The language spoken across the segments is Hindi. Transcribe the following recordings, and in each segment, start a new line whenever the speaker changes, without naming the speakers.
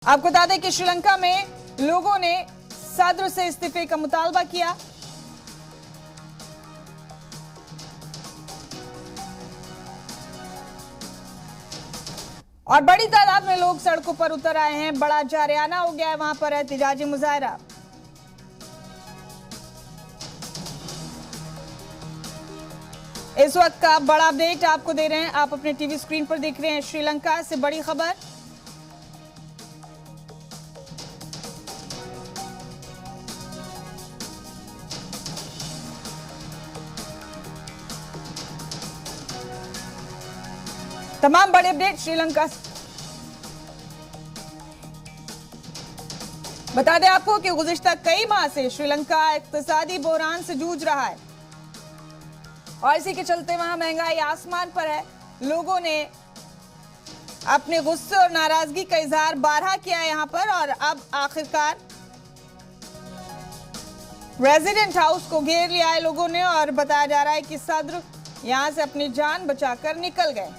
आपको बता दें कि श्रीलंका में लोगों ने सदर से इस्तीफे का मुतालबा किया। और बड़ी तादाद में लोग सड़कों पर उतर आए हैं। बड़ा जारियाना हो गया है वहां पर एहतजाजी मुजाहरा। इस वक्त का बड़ा अपडेट आपको दे रहे हैं, आप अपने टीवी स्क्रीन पर देख रहे हैं। श्रीलंका से बड़ी खबर। तमाम बड़े अपडेट श्रीलंका से। बता दें आपको कि गुज़िश्ता कई माह से श्रीलंका इक्तिसादी बहरान से जूझ रहा है और इसी के चलते वहां महंगाई आसमान पर है। लोगों ने अपने गुस्से और नाराजगी का इजहार बारहा किया है यहां पर, और अब आखिरकार प्रेसिडेंट हाउस को घेर लिया है लोगों ने। और बताया जा रहा है कि सदर यहां से अपनी जान बचाकर निकल गए।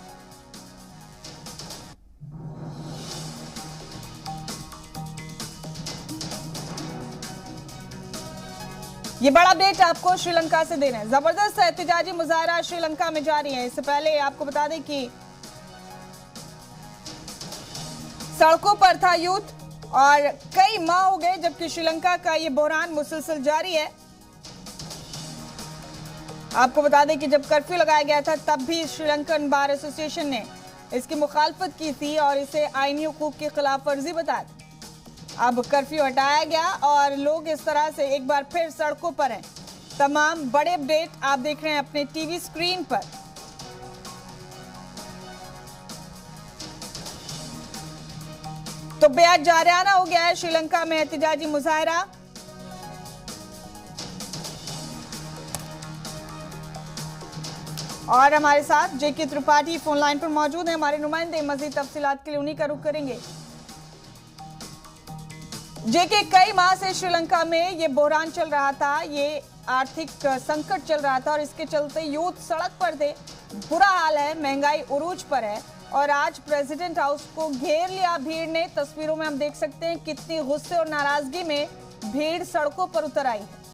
ये बड़ा अपडेट आपको श्रीलंका से दे रहे हैं। जबरदस्त एहतजाजी मुजाहरा श्रीलंका में जारी है। इससे पहले आपको बता दें कि सड़कों पर था यूथ और कई माह हो गए जबकि श्रीलंका का ये बहरान मुसलसल जारी है। आपको बता दें कि जब कर्फ्यू लगाया गया था तब भी श्रीलंकन बार एसोसिएशन ने इसकी मुखालफत की थी और इसे आईनी हुकूक की खिलाफ वर्जी बताया। अब कर्फ्यू हटाया गया और लोग इस तरह से एक बार फिर सड़कों पर हैं। तमाम बड़े अपडेट आप देख रहे हैं अपने टीवी स्क्रीन पर। तो बेहद जारियाना हो गया है श्रीलंका में एहतजाजी मुजाहरा। और हमारे साथ जेके त्रिपाठी फोन लाइन पर मौजूद हैं, हमारे नुमाइंदे। मजीद तफसीलात के लिए उन्हीं का रुख करेंगे। जेके, कई माह से श्रीलंका में ये बहरान चल रहा था, ये आर्थिक संकट चल रहा था और इसके चलते यूथ सड़क पर थे। बुरा हाल है, महंगाई उरूज पर है और आज प्रेसिडेंट हाउस को घेर लिया भीड़ ने। तस्वीरों में हम देख सकते हैं कितनी गुस्से और नाराजगी में भीड़ सड़कों पर उतर आई है।